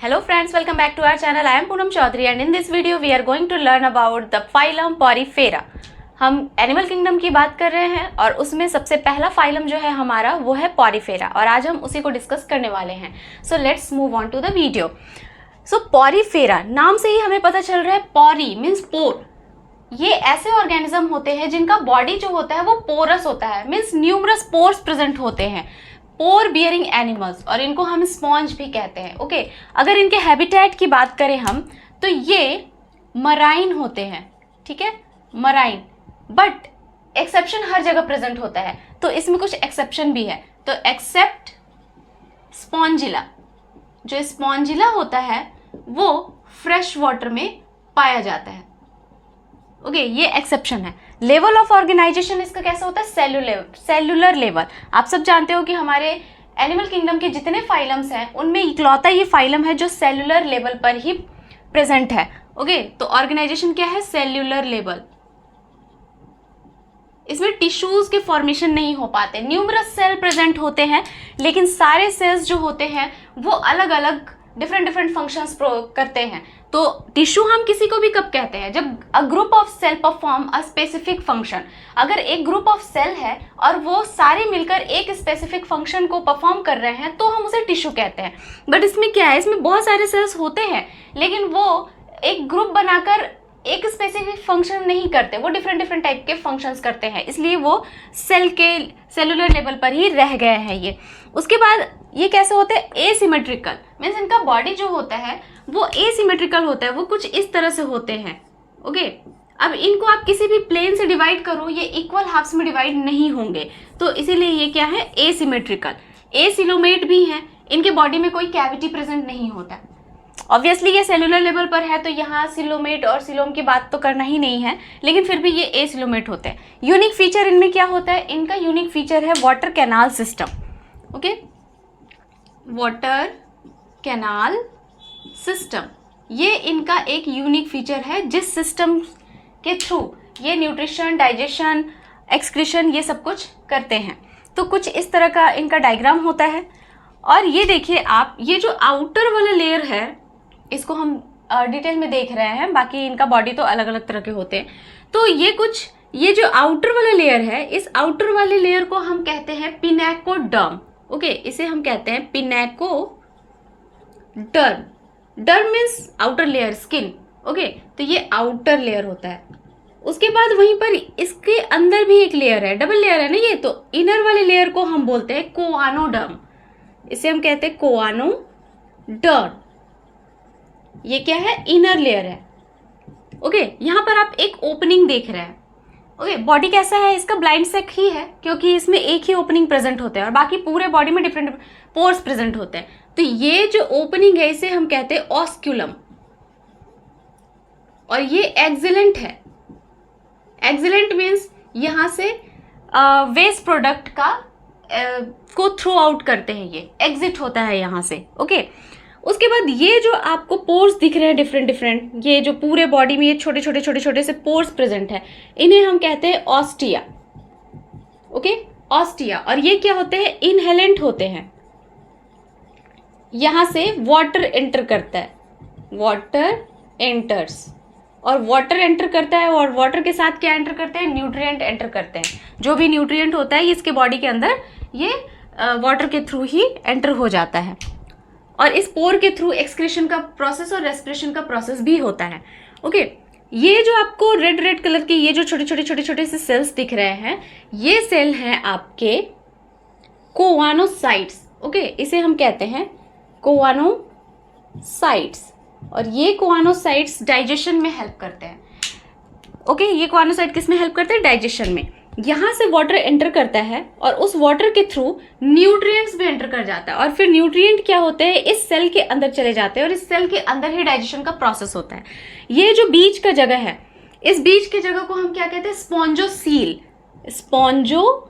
Hello friends, welcome back to our channel. I am Poonam Chaudhary and in this video we are going to learn about the phylum Porifera. हम animal kingdom की बात कर रहे हैं और उसमें सबसे पहला फाइलम जो है हमारा वो है पॉरीफेरा और आज हम उसी को डिस्कस करने वाले हैं. So let's move on to the video. So porifera नाम से ही हमें पता चल रहा है. Pori means pore. ये ऐसे ऑर्गेनिज्म होते हैं जिनका बॉडी जो होता है वो पोरस होता है, मीन्स न्यूमरस पोर्स प्रेजेंट होते हैं. पोर बियरिंग एनिमल्स और इनको हम स्पॉन्ज भी कहते हैं. ओके अगर इनके हैबिटेट की बात करें हम तो ये मराइन होते हैं. ठीक है, मराइन. बट एक्सेप्शन हर जगह प्रेजेंट होता है तो इसमें कुछ एक्सेप्शन भी है. तो एक्सेप्ट स्पॉन्जिला, जो स्पॉन्जिला होता है वो फ्रेश वाटर में पाया जाता है. ओके ये एक्सेप्शन है. लेवल ऑफ ऑर्गेनाइजेशन इसका कैसा होता है? Cellular level. आप सब जानते हो कि हमारे एनिमल किंगडम के जितने फाइलम्स हैं उनमें इकलौता ये फाइलम है जो सेलुलर लेवल पर ही प्रेजेंट है. ओके तो ऑर्गेनाइजेशन क्या है? Cellular level. इसमें टिश्यूज के फॉर्मेशन नहीं हो पाते. न्यूमरस सेल प्रेजेंट होते हैं लेकिन सारे सेल्स जो होते हैं वो अलग अलग डिफरेंट फंक्शंस करते हैं. तो टिश्यू हम किसी को भी कब कहते हैं? जब a group of cell perform a specific function. अगर एक ग्रुप ऑफ सेल है और वो सारे मिलकर एक स्पेसिफिक फंक्शन को परफॉर्म कर रहे हैं तो हम उसे टिश्यू कहते हैं. बट इसमें क्या है, इसमें बहुत सारे सेल्स होते हैं लेकिन वो एक ग्रुप बनाकर एक स्पेसिफिक फंक्शन नहीं करते, वो डिफरेंट टाइप के फंक्शंस करते हैं, इसलिए वो सेल के सेलुलर लेवल पर ही रह गए हैं ये. उसके बाद ये कैसे होते हैं? एसिमेट्रिकल मीन्स इनका बॉडी जो होता है वो एसिमेट्रिकल होता है, वो कुछ इस तरह से होते हैं. ओके अब इनको आप किसी भी प्लेन से डिवाइड करो ये इक्वल हाफ्स में डिवाइड नहीं होंगे, तो इसीलिए ये क्या है? एसिमेट्रिकल. एसिलोमेट भी हैं, इनके बॉडी में कोई कैविटी प्रेजेंट नहीं होता. ऑब्वियसली ये सेलुलर लेवल पर है तो यहाँ सिलोमेट और सिलोम की बात तो करना ही नहीं है, लेकिन फिर भी ये एसिलोमेट होते हैं. यूनिक फीचर इनमें क्या होता है? इनका यूनिक फीचर है water canal system. Okay water canal system ये इनका एक यूनिक फीचर है जिस सिस्टम के थ्रू ये न्यूट्रिशन, डाइजेशन, एक्सक्रीशन ये सब कुछ करते हैं. तो कुछ इस तरह का इनका डायग्राम होता है. और ये देखिए आप, ये जो आउटर वाला लेयर है इसको हम डिटेल में देख रहे हैं, बाकी इनका बॉडी तो अलग अलग तरह के होते हैं. तो ये जो आउटर वाला लेयर है, इस आउटर वाले लेयर को हम कहते हैं पिनेकोडर्म. ओके इसे हम कहते हैं pinacoderm. Derm means outer layer, skin. Okay तो ये आउटर लेयर होता है. उसके बाद वहीं पर इसके अंदर भी एक लेयर है, डबल लेयर है ना ये, तो इनर वाले लेयर को हम बोलते हैं कोआनोडर्म. इसे हम कहते हैं कोआनोडर्म. ये क्या है? इनर लेयर है. ओके यहाँ पर आप एक ओपनिंग देख रहे हैं. ओके बॉडी कैसा है इसका? ब्लाइंड सेक ही है क्योंकि इसमें एक ही ओपनिंग प्रेजेंट होते हैं और बाकी पूरे बॉडी में डिफरेंट पोर्स प्रेजेंट होते हैं. तो ये जो ओपनिंग है इसे हम कहते हैं ऑस्क्यूलम और ये एक्सिलेंट है. एक्सिलेंट मीन्स यहाँ से वेस्ट प्रोडक्ट का को थ्रो आउट करते हैं, ये एग्जिट होता है यहाँ से. ओके उसके बाद ये जो आपको पोर्स दिख रहे हैं डिफरेंट, ये जो पूरे बॉडी में ये छोटे से पोर्स प्रेजेंट है इन्हें हम कहते हैं ऑस्टिया. Okay ostia. और ये क्या होते हैं? इनहेलेंट होते हैं. यहाँ से वाटर एंटर करता है, वाटर एंटर्स, और वाटर एंटर करता है और वाटर के साथ क्या एंटर करते हैं? न्यूट्रिएंट एंटर करते हैं. जो भी न्यूट्रिएंट होता है इसके बॉडी के अंदर ये वाटर के थ्रू ही एंटर हो जाता है. और इस पोर के थ्रू एक्सक्रीशन का प्रोसेस और रेस्पिरेशन का प्रोसेस भी होता है. ओके ये जो आपको रेड कलर के ये जो छोटे से सेल्स दिख रहे हैं ये सेल हैं आपके कोआनोसाइट्स. ओके इसे हम कहते हैं कोआनोसाइट्स और ये कोआनोसाइट्स डाइजेशन में हेल्प करते हैं. ओके ये कोआनोसाइट किस में हेल्प करते हैं? डाइजेशन में. यहाँ से वाटर एंटर करता है और उस वाटर के थ्रू न्यूट्रिएंट्स भी एंटर कर जाता है और फिर न्यूट्रिएंट क्या होते हैं? इस सेल के अंदर चले जाते हैं और इस सेल के अंदर ही डाइजेशन का प्रोसेस होता है. ये जो बीच का जगह है, इस बीच की जगह को हम क्या कहते हैं? स्पॉन्जोसील. स्पॉन्जोसील.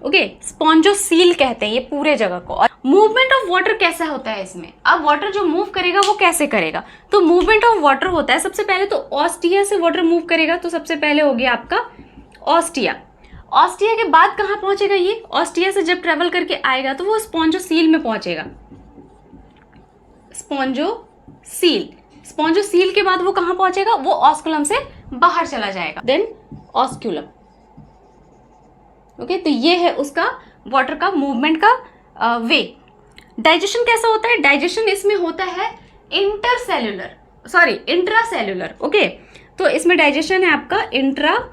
ओके स्पॉन्जोसील कहते हैं ये पूरे जगह को. और मूवमेंट ऑफ वाटर कैसा होता है इसमें? अब वाटर जो मूव करेगा वो कैसे करेगा? तो मूवमेंट ऑफ वाटर होता है सबसे पहले तो ऑस्टिया से वाटर मूव करेगा. तो सबसे पहले हो गया आपका ऑस्टिया. ऑस्टिया के बाद कहाँ पहुंचेगा ये? ऑस्टिया से जब ट्रेवल करके आएगा तो वो स्पॉन्जोसील में पहुंचेगा। स्पॉन्जोसील के बाद वो कहाँ पहुंचेगा? वो ऑस्कुलम से बाहर चला जाएगा, देन ऑस्क्यूलम। ओके, तो ये है उसका वाटर का मूवमेंट का वे। डाइजेशन कैसा होता है? डाइजेशन इसमें होता है इंट्रासेल्युलर। ओके, तो इसमें डाइजेशन है आपका इंट्रासेल्युलर।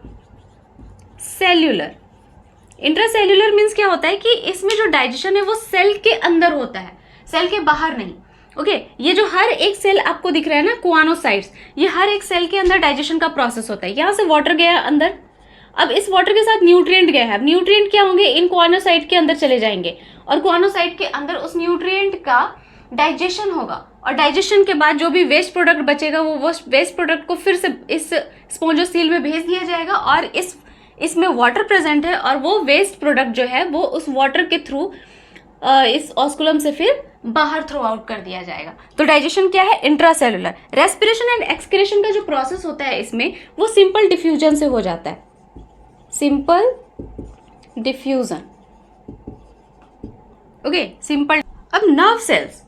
इंट्रासेल्युलर मीन्स क्या होता है कि इसमें जो डाइजेशन है वो सेल के अंदर होता है, सेल के बाहर नहीं। ओके, ये जो हर एक सेल आपको दिख रहा है ना, कुआनोसाइट्स, ये हर एक सेल के अंदर डाइजेशन का प्रोसेस होता है। यहाँ से वाटर गया अंदर, अब इस वाटर के साथ न्यूट्रिएंट गया है। अब न्यूट्रिएंट क्या होंगे? इन कुआनोसाइट के अंदर चले जाएंगे और कुआनोसाइट के अंदर उस न्यूट्रिएंट का डाइजेशन होगा और डाइजेशन के बाद जो भी वेस्ट प्रोडक्ट बचेगा वो वेस्ट प्रोडक्ट को फिर से इस स्पॉन्जोसील में भेज दिया जाएगा और इसमें वाटर प्रेजेंट है और वो वेस्ट प्रोडक्ट जो है वो उस वाटर के थ्रू इस ऑस्कुलम से फिर बाहर थ्रो आउट कर दिया जाएगा। तो डाइजेशन क्या है? इंट्रासेलुलर। रेस्पिरेशन एंड एक्सक्रीशन का जो प्रोसेस होता है इसमें वो सिंपल डिफ्यूजन से हो जाता है, सिंपल डिफ्यूजन। Okay, simple. अब नर्व सेल्स,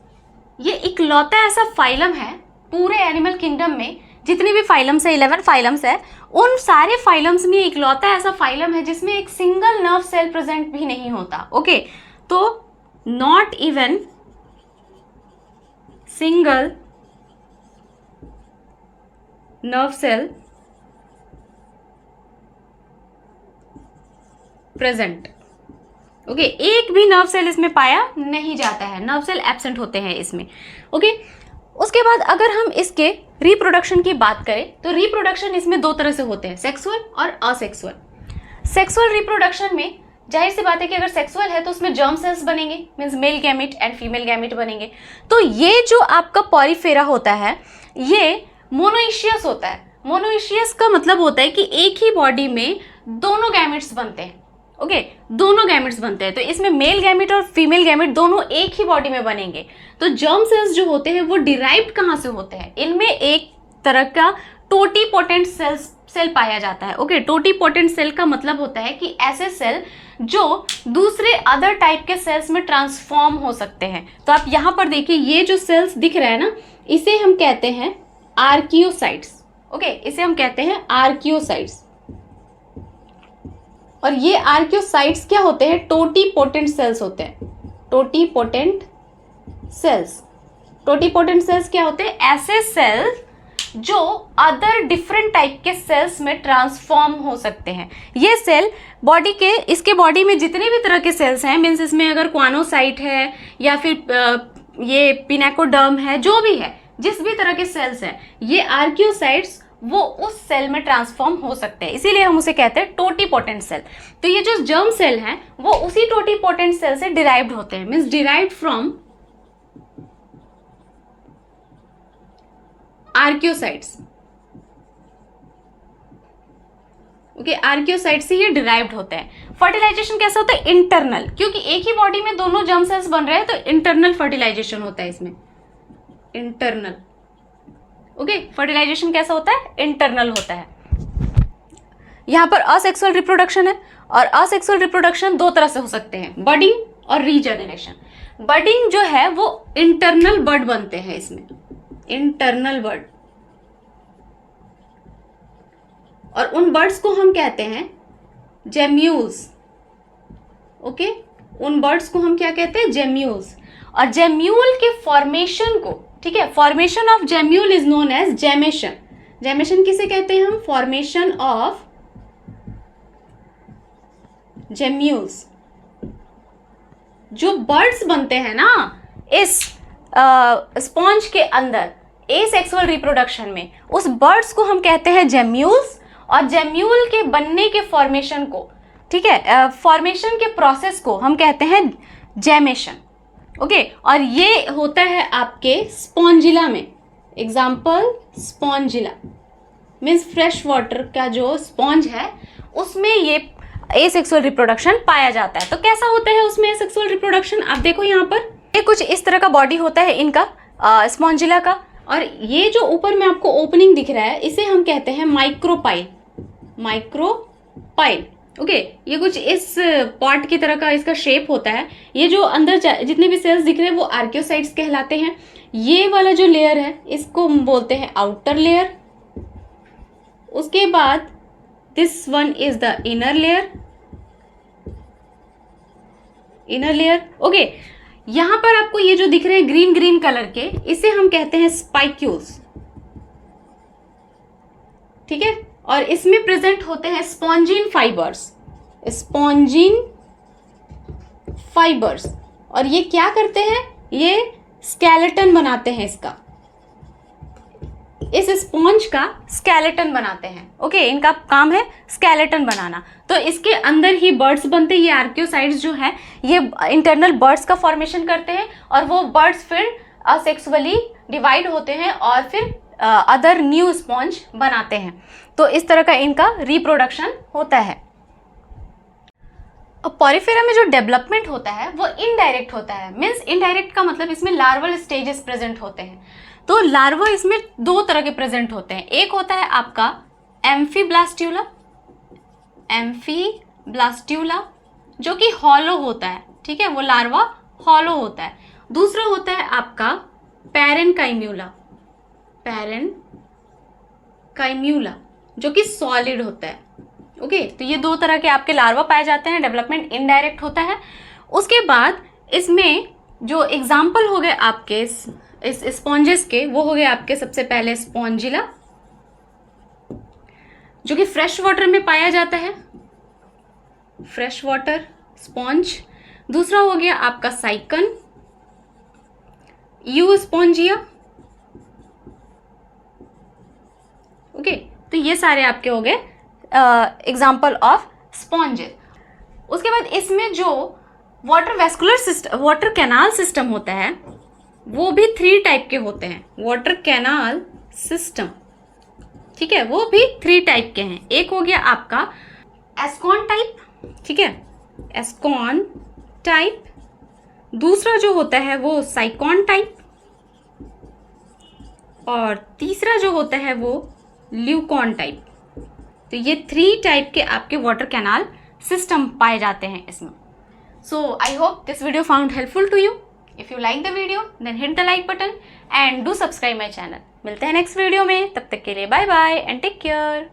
ये इकलौता ऐसा फाइलम है पूरे एनिमल किंगडम में, जितने भी फाइलम्स है, 11 फाइलम्स है, उन सारे फाइलम्स में इकलौता ऐसा फाइलम है जिसमें एक सिंगल नर्व सेल प्रेजेंट भी नहीं होता। ओके, तो not even single nerve cell present. Okay, एक भी नर्व सेल इसमें पाया नहीं जाता है, नर्व सेल एब्सेंट होते हैं इसमें। ओके, उसके बाद अगर हम इसके रिप्रोडक्शन की बात करें तो रिप्रोडक्शन इसमें दो तरह से होते हैं, सेक्सुअल और असेक्सुअल। सेक्सुअल रिप्रोडक्शन में जाहिर सी बात है कि अगर सेक्सुअल है तो उसमें जर्म सेल्स बनेंगे, means male gamete and female gamete बनेंगे। तो ये जो आपका पॉरीफेरा होता है ये मोनोइशियस होता है। मोनोइशियस का मतलब होता है कि एक ही बॉडी में दोनों गैमेट्स बनते हैं। ओके, दोनों गैमेट्स बनते हैं, तो इसमें मेल गैमेट और फीमेल गैमेट दोनों एक ही बॉडी में बनेंगे। तो जर्म सेल्स जो होते हैं वो डिराइव्ड कहाँ से होते हैं? इनमें एक तरह का टोटीपोटेंट सेल पाया जाता है। ओके, टोटीपोटेंट सेल का मतलब होता है कि ऐसे सेल जो दूसरे अदर टाइप के सेल्स में ट्रांसफॉर्म हो सकते हैं। तो आप यहाँ पर देखिए, ये जो सेल्स दिख रहा है ना, इसे हम कहते हैं आर्कियोसाइट्स। ओके, इसे हम कहते हैं आर्कियोसाइट्स। और ये आर्कियोसाइट्स क्या होते हैं? टोटीपोटेंट सेल्स होते हैं। टोटीपोटेंट सेल्स क्या होते हैं? ऐसे सेल्स जो अदर डिफरेंट टाइप के सेल्स में ट्रांसफॉर्म हो सकते हैं। ये सेल बॉडी के, इसके बॉडी में जितने भी तरह के सेल्स हैं, मीन्स इसमें अगर क्वानोसाइट है या फिर ये पिनेकोडर्म है, जो भी है, जिस भी तरह के सेल्स हैं, ये आर्कियोसाइट्स वो उस सेल में ट्रांसफॉर्म हो सकते हैं, इसीलिए हम उसे कहते हैं टोटीपोटेंट सेल। तो ये जो जर्म सेल हैं वो उसी टोटीपोटेंट सेल से डिराइव्ड होते हैं, means derived from archaeocytes. Okay, archaeocyte से ये डिराइव्ड होते हैं। फर्टिलाइजेशन कैसा होता है? इंटरनल, क्योंकि एक ही बॉडी में दोनों जर्म सेल्स बन रहे हैं तो इंटरनल फर्टिलाइजेशन होता है इसमें, इंटरनल। ओके, फर्टिलाइजेशन कैसा होता है? इंटरनल होता है। यहां पर असेक्सुअल रिप्रोडक्शन है और असेक्सुअल रिप्रोडक्शन दो तरह से हो सकते हैं, बडिंग और रीजनरेशन। बडिंग जो है वो इंटरनल बड बनते हैं इसमें, इंटरनल बड, और उन बर्ड्स को हम कहते हैं जेम्यूल्स। ओके, उन बर्ड्स को हम क्या कहते हैं? जेम्यूल्स। और जेम्यूल के फॉर्मेशन को, ठीक है, formation of gemmule is known as gemmation. Gemmation किसे कहते हैं हम? Formation of gemmules. जो बर्ड्स बनते हैं ना इस स्पॉन्ज के अंदर एसेक्सुअल रिप्रोडक्शन में, उस बर्ड्स को हम कहते हैं जेम्यूल्स। और जेम्यूल के बनने के फॉर्मेशन को, ठीक है, फॉर्मेशन के प्रोसेस को हम कहते हैं जेमेशन। ओके, और ये होता है आपके स्पॉन्जिला में। Example, Spongilla means fresh water का जो स्पॉन्ज है उसमें ये एसेक्सुअल रिप्रोडक्शन पाया जाता है। तो कैसा होता है उसमें एसेक्सुअल रिप्रोडक्शन? आप देखो यहाँ पर, ये कुछ इस तरह का बॉडी होता है इनका, स्पॉन्जिला का। और ये जो ऊपर में आपको ओपनिंग दिख रहा है इसे हम कहते हैं माइक्रोपाइल। माइक्रोपाइल, ओके ये कुछ इस पॉट की तरह का इसका शेप होता है। ये जो अंदर जितने भी सेल्स दिख रहे हैं वो आर्कियोसाइट्स कहलाते हैं। ये वाला जो लेयर है इसको बोलते हैं आउटर लेयर। उसके बाद this one is the inner layer, inner layer. Okay यहां पर आपको ये जो दिख रहे हैं ग्रीन ग्रीन कलर के, इसे हम कहते हैं स्पाइक्यूल्स, ठीक है। और इसमें प्रेजेंट होते हैं स्पॉन्जिन फाइबर्स, स्पॉन्जिन फाइबर्स। और ये क्या करते हैं, ये स्केलेटन बनाते हैं इसका, इस स्पॉन्ज का स्केलेटन बनाते हैं। ओके इनका काम है स्केलेटन बनाना। तो इसके अंदर ही बर्ड्स बनते हैं। ये आर्कियोसाइट्स जो है ये इंटरनल बर्ड्स का फॉर्मेशन करते हैं और वो बर्ड्स फिर असेक्सुअली डिवाइड होते हैं और फिर अदर न्यू स्पॉन्ज बनाते हैं। तो इस तरह का इनका रिप्रोडक्शन होता है। अब पॉरीफेरा में जो डेवलपमेंट होता है वो इनडायरेक्ट होता है। मीन्स इनडायरेक्ट का मतलब इसमें लार्वल स्टेजेस प्रेजेंट होते हैं। तो लार्वा इसमें दो तरह के प्रेजेंट होते हैं। एक होता है आपका एम्फीब्लास्ट्यूला, एम्फीब्लास्ट्यूला जो कि हॉलो होता है, ठीक है, वो लार्वा हॉलो होता है। दूसरा होता है आपका पैरेनकाइम्यूला, पैरेनकाइम्यूला जो कि सॉलिड होता है। ओके तो ये दो तरह के आपके लार्वा पाए जाते हैं। डेवलपमेंट इनडायरेक्ट होता है। उसके बाद इसमें जो एग्जाम्पल हो गए आपके इस स्पॉन्जेस के, वो हो गए आपके सबसे पहले स्पॉन्जिला जो कि फ्रेश वाटर में पाया जाता है, फ्रेश वाटर स्पॉन्ज। दूसरा हो गया आपका साइकन, यू स्पॉन्जिया। ओके तो ये सारे आपके हो गए एग्जाम्पल ऑफ स्पॉन्जेस। उसके बाद इसमें जो water vascular system, water canal system होता है वो भी 3 टाइप के होते हैं। वाटर कैनाल सिस्टम, ठीक है, वो भी 3 टाइप के हैं। एक हो गया आपका एस्कॉन टाइप, ठीक है, एस्कॉन टाइप। दूसरा जो होता है वो साइकॉन टाइप और तीसरा जो होता है वो ल्यूकॉन टाइप। तो ये 3 टाइप के आपके वाटर कैनाल सिस्टम पाए जाते हैं इसमें। So I hope this video found helpful to you. If you like the video then hit the like button and do subscribe my channel. मिलते हैं नेक्स्ट वीडियो में, तब तक के लिए bye bye and take care.